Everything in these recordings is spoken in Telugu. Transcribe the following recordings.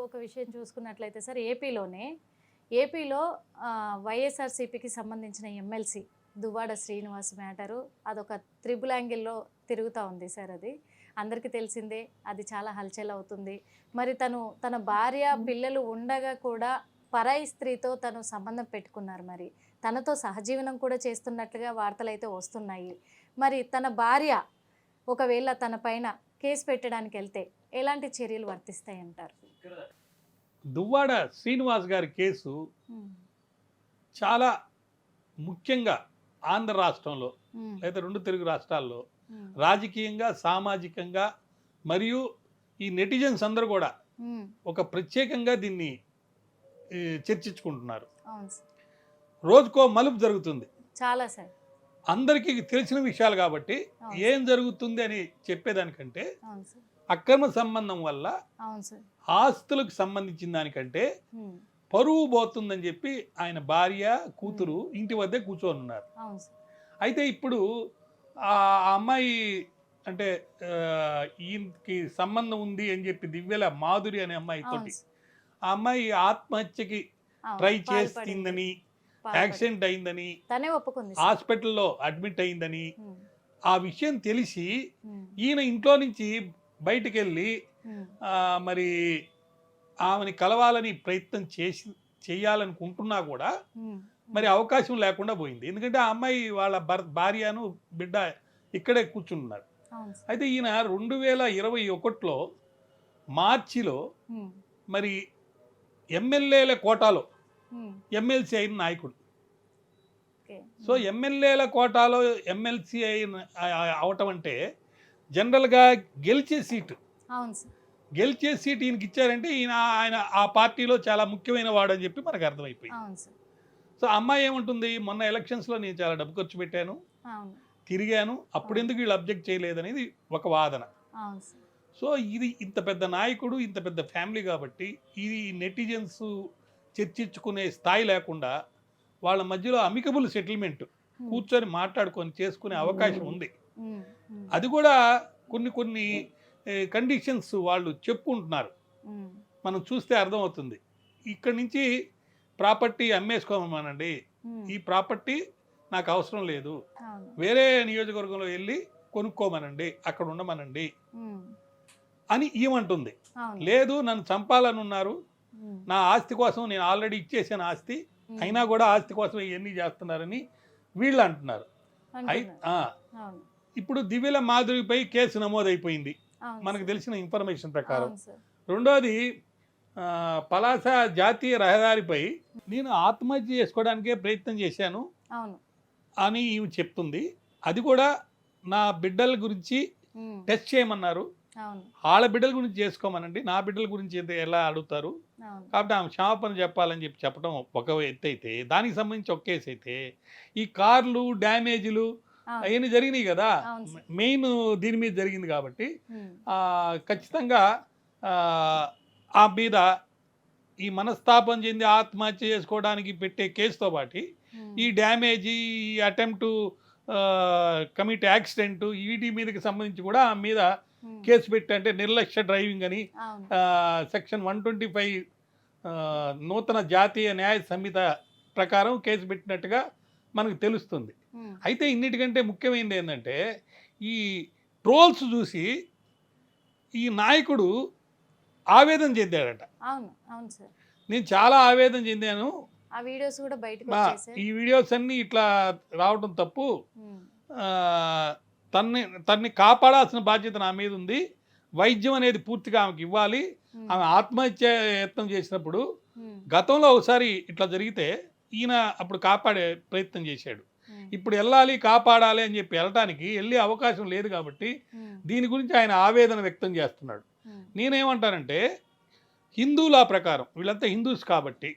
ఒక విషయం చూసుకున్నట్లయితే సార్ ఏపీలో వైఎస్ఆర్సీపీకి సంబంధించిన ఎమ్మెల్సీ దువ్వాడ శ్రీనివాస్ మ్యాటరు అదొక త్రిబుల్ యాంగిల్లో తిరుగుతూ ఉంది సార్. అది అందరికీ తెలిసిందే. అది చాలా హల్చల్ అవుతుంది. మరి తన భార్య పిల్లలు ఉండగా కూడా పరాయి స్త్రీతో తను సంబంధం పెట్టుకున్నారు. మరి తనతో సహజీవనం కూడా చేస్తున్నట్లుగా వార్తలు అయితే వస్తున్నాయి. మరి తన భార్య ఒకవేళ తన పైన కేసు పెట్టడానికి వెళ్తే ఎలాంటి చర్యలు వర్తిస్తాయి అంటారు? దువ్వాడ శ్రీనివాస్ గారి కేసు చాలా ముఖ్యంగా ఆంధ్ర రాష్ట్రంలో లేదా 2 తెలుగు రాష్ట్రాల్లో రాజకీయంగా, సామాజికంగా మరియు ఈ నెటిజన్స్ అందరూ కూడా ఒక ప్రత్యేకంగా దీన్ని చర్చించుకుంటున్నారు. రోజుకో మలుపు జరుగుతుంది. చాలా సార్ అందరికీ తెలిసిన విషయాలు కాబట్టి ఏం జరుగుతుంది అని చెప్పేదానికంటే అక్రమ సంబంధం వల్ల ఆస్తులకు సంబంధించిన దానికంటే పరువు పోతుందని చెప్పి ఆయన భార్య కూతురు ఇంటి వద్దే కూర్చొని ఉన్నారు. అయితే ఇప్పుడు ఆ అమ్మాయి అంటే ఈయనకి సంబంధం ఉంది అని చెప్పి దివ్యల మాధురి అనే అమ్మాయి తోటి ఆ అమ్మాయి ఆత్మహత్యకి ట్రై చేస్తుందని, యాక్సిడెంట్ అయిందని, హాస్పిటల్లో అడ్మిట్ అయిందని ఆ విషయం తెలిసి ఈయన ఇంట్లో నుంచి బయటికి వెళ్ళి మరి ఆమెని కలవాలని ప్రయత్నం చేయాలనుకుంటున్నా కూడా మరి అవకాశం లేకుండా పోయింది. ఎందుకంటే ఆ అమ్మాయి వాళ్ళ భార్యను బిడ్డ ఇక్కడే కూర్చున్నారు. అయితే ఈయన 2021లో మార్చిలో మరి ఎమ్మెల్యేల కోటాలో ఎమ్మెల్సీ అయిన నాయకుడు. సో ఎమ్మెల్యేల కోటాలో ఎమ్మెల్సీ అవటం అంటే జనరల్గా గెలిచే సీటు ఈయనకి ఇచ్చారంటే ఆయన ఆ పార్టీలో చాలా ముఖ్యమైన వాడు అని చెప్పి మనకు అర్థమైపోయింది. సో అమ్మాయి ఏముంటుంది, మొన్న ఎలక్షన్స్లో నేను చాలా డబ్బు ఖర్చు పెట్టాను, తిరిగాను, అప్పుడు ఎందుకు వీళ్ళు అబ్జెక్ట్ చేయలేదనేది ఒక వాదన. సో ఇది ఇంత పెద్ద నాయకుడు, ఇంత పెద్ద ఫ్యామిలీ కాబట్టి ఇది నెటిజన్స్ చర్చించుకునే స్థాయి లేకుండా వాళ్ళ మధ్యలో అమికబుల్ సెటిల్మెంట్ కూర్చొని మాట్లాడుకొని చేసుకునే అవకాశం ఉంది. అది కూడా కొన్ని కండిషన్స్ వాళ్ళు చెప్పుకుంటున్నారు, మనం చూస్తే అర్థమవుతుంది. ఇక్కడి నుంచి ప్రాపర్టీ అమ్మేసుకోమనండి, ఈ ప్రాపర్టీ నాకు అవసరం లేదు, వేరే నియోజకవర్గంలో వెళ్ళి కొనుక్కోమనండి, అక్కడ ఉండమనండి అని ఏమంటుంది. లేదు నన్ను చంపాలని ఉన్నారు, నా ఆస్తి కోసం నేను ఆల్రెడీ ఇచ్చేసాను ఆస్తి, అయినా కూడా ఆస్తి కోసం ఇవన్నీ చేస్తున్నారని వీళ్ళు అంటున్నారు. ఇప్పుడు దివ్యల మాధురిపై కేసు నమోదైపోయింది మనకు తెలిసిన ఇన్ఫర్మేషన్ ప్రకారం. రెండోది పలాస జాతీయ రహదారిపై నేను ఆత్మహత్య చేసుకోవడానికే ప్రయత్నం చేశాను అని ఈమె చెప్తుంది. అది కూడా నా బిడ్డల గురించి టెస్ట్ చేయమన్నారు, వాళ్ళ బిడ్డల గురించి చేసుకోమనండి, నా బిడ్డల గురించి ఎలా అడుగుతారు, కాబట్టి ఆమె క్షమాపణ చెప్పాలని చెప్పడం ఒక ఎత్తు అయితే, దానికి సంబంధించి ఒక కేసు అయితే ఈ కార్లు డ్యామేజ్లు అవన్నీ జరిగినాయి కదా, మెయిన్ దీని మీద జరిగింది కాబట్టి ఖచ్చితంగా ఆ మీద ఈ మనస్తాపం చెంది ఆత్మహత్య చేసుకోవడానికి పెట్టే కేసుతో పాటు ఈ డ్యామేజీ, ఈ అటెంప్ట్ కమిట్ యాక్సిడెంట్ వీటి మీదకి సంబంధించి కూడా ఆ మీద కేసు పెట్టి, అంటే నిర్లక్ష్య డ్రైవింగ్ అని సెక్షన్ 125 నూతన జాతీయ న్యాయ సంహిత ప్రకారం కేసు పెట్టినట్టుగా మనకు తెలుస్తుంది. అయితే ఇన్నిటికంటే ముఖ్యమైనది ఏంటంటే ఈ ట్రోల్స్ చూసి ఈ నాయకుడు ఆవేదన చెందాడట. నేను చాలా ఆవేదన చెందాను, ఈ వీడియోస్ అన్ని ఇట్లా రావడం తప్పు, తన్ని కాపాడాల్సిన బాధ్యత నా మీద ఉంది, వైద్యం అనేది పూర్తిగా ఆమెకి ఇవ్వాలి, ఆమె ఆత్మహత్య యత్నం చేసినప్పుడు గతంలో ఒకసారి ఇట్లా జరిగితే ఈయన అప్పుడు కాపాడే ప్రయత్నం చేశాడు, ఇప్పుడు వెళ్ళాలి కాపాడాలి అని చెప్పి వెళ్ళే అవకాశం లేదు కాబట్టి దీని గురించి ఆయన ఆవేదన వ్యక్తం చేస్తున్నాడు. నేనేమంటానంటే హిందూ లా ప్రకారం వీళ్ళంతా హిందూస్ కాబట్టి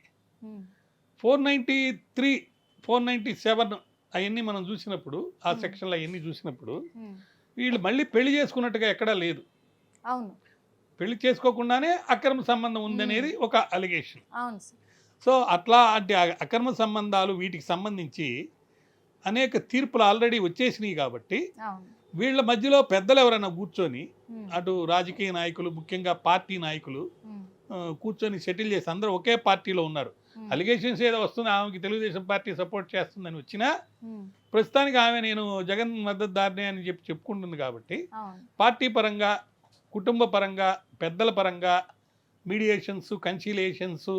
493, 497 అవన్నీ మనం చూసినప్పుడు, ఆ సెక్షన్లో అవన్నీ చూసినప్పుడు వీళ్ళు మళ్ళీ పెళ్లి చేసుకున్నట్టుగా ఎక్కడా లేదు. పెళ్లి చేసుకోకుండానే అక్రమ సంబంధం ఉందనేది ఒక అలిగేషన్. సో అట్లా అంటే అక్రమ సంబంధాలు వీటికి సంబంధించి అనేక తీర్పులు ఆల్రెడీ వచ్చేసినాయి కాబట్టి వీళ్ళ మధ్యలో పెద్దలు ఎవరైనా కూర్చొని, అటు రాజకీయ నాయకులు, ముఖ్యంగా పార్టీ నాయకులు కూర్చొని సెటిల్ చేసి అందరూ ఒకే పార్టీలో ఉన్నారు. అలిగేషన్స్ ఏదో వస్తుంది, ఆమెకి తెలుగుదేశం పార్టీ సపోర్ట్ చేస్తుందని వచ్చినా ప్రస్తుతానికి ఆమె నేను జగన్ మద్దతుదారునే అని చెప్పుకుంటుంది కాబట్టి పార్టీ పరంగా, కుటుంబ పరంగా, పెద్దల పరంగా మీడియేషన్స్, కన్సిలియేషన్స్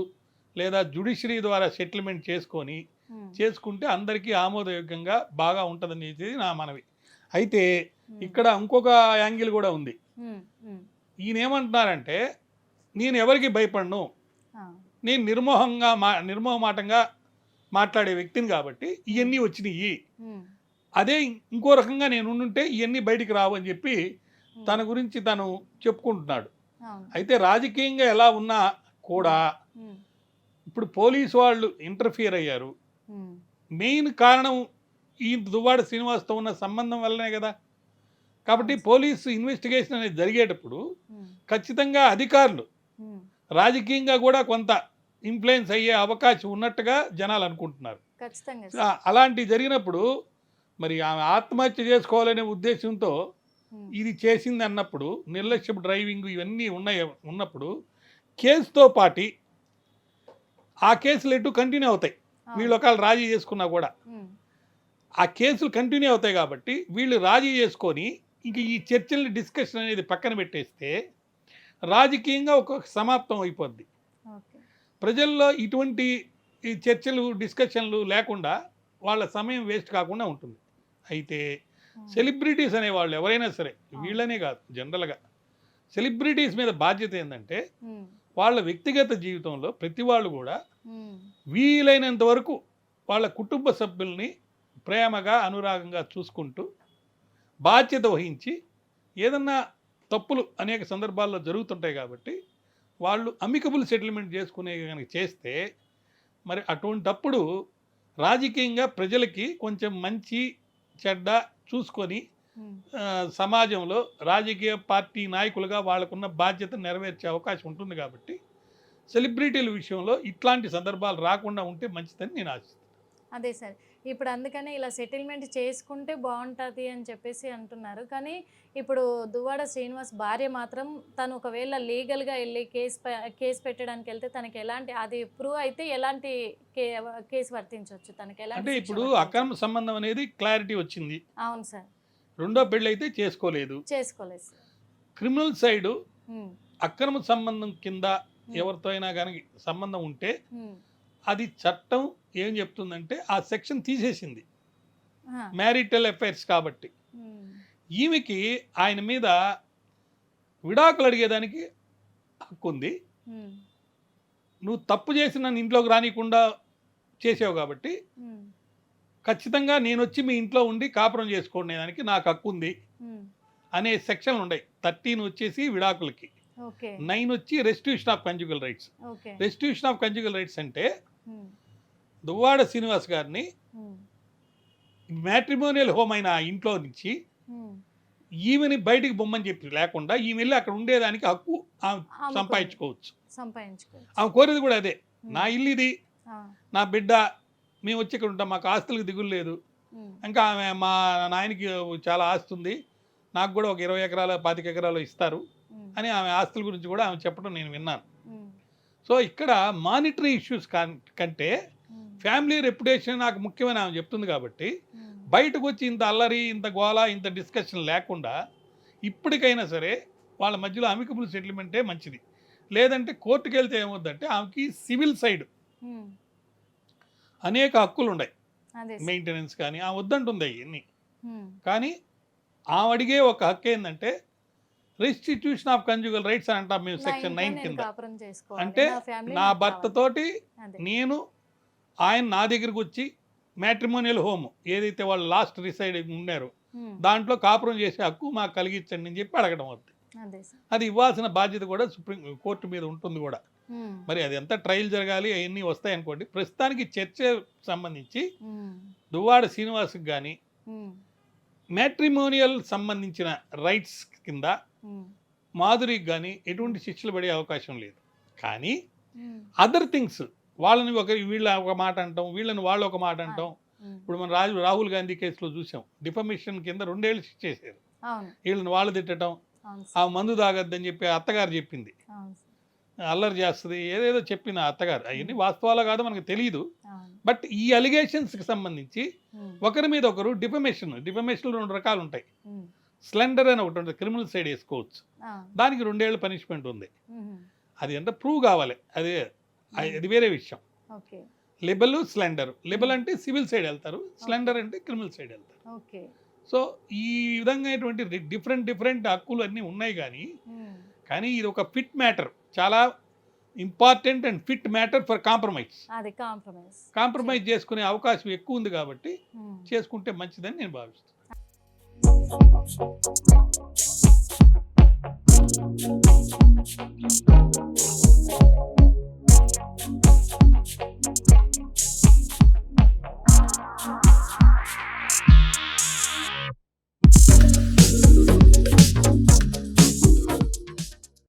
లేదా జ్యుడిషియరీ ద్వారా సెటిల్మెంట్ చేసుకుంటే అందరికీ ఆమోదయోగ్యంగా బాగా ఉంటుందనేది నా మనవి. అయితే ఇక్కడ ఇంకొక యాంగిల్ కూడా ఉంది. ఈయన ఏమంటున్నారంటే, నేను ఎవరికి భయపడను, నేను నిర్మోహమాటంగా మాట్లాడే వ్యక్తిని కాబట్టి ఇవన్నీ వచ్చినాయి, అదే ఇంకో రకంగా నేను ఉండుంటే ఇవన్నీ బయటికి రావు అని చెప్పి తన గురించి తను చెప్పుకుంటున్నాడు. అయితే రాజకీయంగా ఎలా ఉన్నా కూడా ఇప్పుడు పోలీసు వాళ్ళు ఇంటర్ఫియర్ అయ్యారు. మెయిన్ కారణం ఈ దువ్వాడ శ్రీనివాస్తో ఉన్న సంబంధం వల్లనే కదా. కాబట్టి పోలీసు ఇన్వెస్టిగేషన్ అనేది జరిగేటప్పుడు ఖచ్చితంగా అధికారులు రాజకీయంగా కూడా కొంత ఇన్ఫ్లుయెన్స్ అయ్యే అవకాశం ఉన్నట్టుగా జనాలు అనుకుంటున్నారు. అలాంటివి జరిగినప్పుడు మరి ఆమె ఆత్మహత్య చేసుకోవాలనే ఉద్దేశంతో ఇది చేసింది అన్నప్పుడు, నిర్లక్ష్యపు డ్రైవింగ్ ఇవన్నీ ఉన్నప్పుడు కేసుతో పాటి ఆ కేసులు ఎటు కంటిన్యూ అవుతాయి. వీళ్ళు ఒకవేళ రాజీ చేసుకున్నా కూడా ఆ కేసులు కంటిన్యూ అవుతాయి. కాబట్టి వీళ్ళు రాజీ చేసుకొని ఇంక ఈ చర్చల్ని డిస్కషన్ అనేది పక్కన పెట్టేస్తే రాజకీయంగా ఒక సమాప్తం అయిపోద్ది. ప్రజల్లో ఇటువంటి ఈ చర్చలు, డిస్కషన్లు లేకుండా వాళ్ళ సమయం వేస్ట్ కాకుండా ఉంటుంది. అయితే సెలబ్రిటీస్ అనేవాళ్ళు ఎవరైనా సరే, వీళ్ళనే కాదు, జనరల్గా సెలబ్రిటీస్ మీద బాధ్యత ఏంటంటే వాళ్ళ వ్యక్తిగత జీవితంలో ప్రతి వాళ్ళు కూడా వీలైనంత వరకు వాళ్ళ కుటుంబ సభ్యుల్ని ప్రేమగా, అనురాగంగా చూసుకుంటూ బాధ్యత వహించి, ఏదన్నా తప్పులు అనేక సందర్భాల్లో జరుగుతుంటాయి కాబట్టి వాళ్ళు అమికబుల్ సెటిల్మెంట్ చేసుకునే కనుక చేస్తే మరి అటువంటప్పుడు రాజకీయంగా ప్రజలకి కొంచెం మంచి చెడ్డ చూసుకొని సమాజంలో రాజకీయ పార్టీ నాయకులుగా వాళ్ళకున్న బాధ్యత నెరవేర్చే అవకాశం ఉంటుంది. కాబట్టి సెలబ్రిటీల విషయంలో ఇట్లాంటి సందర్భాలు రాకుండా ఉంటే మంచిదని నేను ఆశిస్తాను. అదే సార్, ఇప్పుడు అందుకనే ఇలా సెటిల్మెంట్ చేసుకుంటే బాగుంటుంది అని చెప్పేసి అంటున్నారు. కానీ ఇప్పుడు దువ్వాడ శ్రీనివాస్ భార్య మాత్రం తను ఒకవేళ లీగల్గా వెళ్ళి కేసు పెట్టడానికి వెళ్తే తనకి ఎలాంటి, అది ప్రూవ్ అయితే ఎలాంటి కేసు వర్తించవచ్చు తనకి? ఎలాంటి అంటే ఇప్పుడు అక్రమ సంబంధం అనేది క్లారిటీ వచ్చింది. అవును సార్. రెండో పెళ్ళి అయితే చేసుకోలేదు సార్. క్రిమినల్ సైడు అక్రమ సంబంధం కింద ఎవరితో అయినా కానీ సంబంధం ఉంటే అది చట్టం ఏం చెప్తుందంటే ఆ సెక్షన్ తీసేసింది, మ్యారిటల్ అఫైర్స్. కాబట్టి ఈమెకి ఆయన మీద విడాకులు అడిగేదానికి హక్కు ఉంది. నువ్వు తప్పు చేసి నన్ను ఇంట్లోకి రానికుండా చేసావు కాబట్టి ఖచ్చితంగా నేను వచ్చి మీ ఇంట్లో ఉండి కాపురం చేసుకోవడానికి నాకు హక్కు ఉంది అనే సెక్షన్లు ఉన్నాయి. 13 వచ్చేసి విడాకులకి, 9 వచ్చి restitution of conjugal rights. Restitution of conjugal rights అంటే దువ్వాడ శ్రీనివాస్ గారిని మ్యాట్రిమోనియల్ హోమ్ అయిన ఇంట్లో నుంచి ఈమెని బయటికి బొమ్మని చెప్పి లేకుండా ఈమె వెళ్ళి అక్కడ ఉండేదానికి హక్కు సంపాదించుకోవచ్చు. ఆమె కోరేది కూడా అదే, నా ఇల్లు ఇది, నా బిడ్డ, మేము వచ్చి ఇక్కడ ఉంటాం, మాకు ఆస్తులకు దిగులు లేదు. ఇంకా ఆమె మా నాయనకి చాలా ఆస్తి ఉంది, నాకు కూడా ఒక 20 ఎకరాలు 25 ఎకరాలు ఇస్తారు అని ఆమె ఆస్తుల గురించి కూడా ఆమె చెప్పడం నేను విన్నాను. సో ఇక్కడ మానిటరీ ఇష్యూస్ కంటే ఫ్యామిలీ రెప్యుటేషన్ నాకు ముఖ్యమని ఆమె చెప్తుంది. కాబట్టి బయటకు వచ్చి ఇంత అల్లరి, ఇంత గోల, ఇంత డిస్కషన్ లేకుండా ఇప్పటికైనా సరే వాళ్ళ మధ్యలో అమికబుల్ సెటిల్మెంటే మంచిది. లేదంటే కోర్టుకు వెళ్తే ఏమవుద్దంటే ఆమెకి సివిల్ సైడ్ అనేక హక్కులు ఉన్నాయి, మెయింటెనెన్స్ కానీ ఆమె వద్దంటుంది అవన్నీ. కానీ ఆమె అడిగే ఒక హక్కు ఏంటంటే రెస్టిట్యూషన్ ఆఫ్ కంజుగల్ రైట్స్ అని అంటాం మేము సెక్షన్ 9 కింద. అంటే నా భర్త తోటి నేను, ఆయన నా దగ్గరకు వచ్చి మ్యాట్రిమోనియల్ హోమ్ ఏదైతే వాళ్ళు లాస్ట్ రిసైడ్ ఉన్నారో దాంట్లో కాపురం చేసే హక్కు మాకు కలిగించండి అని చెప్పి అడగడం అవుతుంది. అది ఇవ్వాల్సిన బాధ్యత కూడా సుప్రీం కోర్టు మీద ఉంటుంది కూడా. మరి అది ఎంత ట్రయల్ జరగాలి, అవన్నీ వస్తాయి అనుకోండి. ప్రస్తుతానికి చర్చ సంబంధించి దువ్వాడ శ్రీనివాస్కి కానీ మ్యాట్రిమోనియల్ సంబంధించిన రైట్స్ కింద మాధురికి కానీ ఎటువంటి శిక్షలు పడే అవకాశం లేదు. కానీ అదర్ థింగ్స్ వాళ్ళని వీళ్ళ ఒక మాట అంటాం, వీళ్ళని వాళ్ళు ఒక మాట అంటాం. ఇప్పుడు మనం రాహుల్ గాంధీ కేసులో చూసాం, డిఫమేషన్ కింద 2 ఏళ్ళు శిక్ష చేశారు. వీళ్ళని వాళ్ళు తిట్టడం, ఆ మందు తాగద్దని చెప్పి అత్తగారు చెప్పింది. అల్లరి చేస్తుంది ఏదేదో చెప్పింది ఆ అత్తగారు. అవన్నీ వాస్తవాలో కాదో మనకు తెలియదు. అవును. బట్ ఈ అలిగేషన్స్కి సంబంధించి ఒకరి మీద ఒకరు డిఫమేషన్ 2 రకాలు ఉంటాయి. స్లెండర్ అని ఒకటి ఉంటుంది, క్రిమినల్ సైడ్ వేసుకోవచ్చు. దానికి 2 ఏళ్ళ పనిష్మెంట్ ఉంది. అది అంటే ప్రూవ్ కావాలి, అది వేరే విషయం. ఓకే. లిబల్, స్లెండర్. లిబల్ అంటే సివిల్ సైడ్ వెళ్తారు, స్లెండర్ అంటే క్రిమినల్ సైడ్ వెళ్తారు. ఓకే. సో ఈ విధంగా డిఫరెంట్ హక్కులు అన్నీ ఉన్నాయి. కానీ ఇది ఒక ఫిట్ మ్యాటర్, చాలా important and fit matter for compromise. అది కాంప్రమైజ్ చేసుకునే అవకాశం ఎక్కువ ఉంది కాబట్టి చేసుకుంటే మంచిదని నేను భావిస్తున్నాను.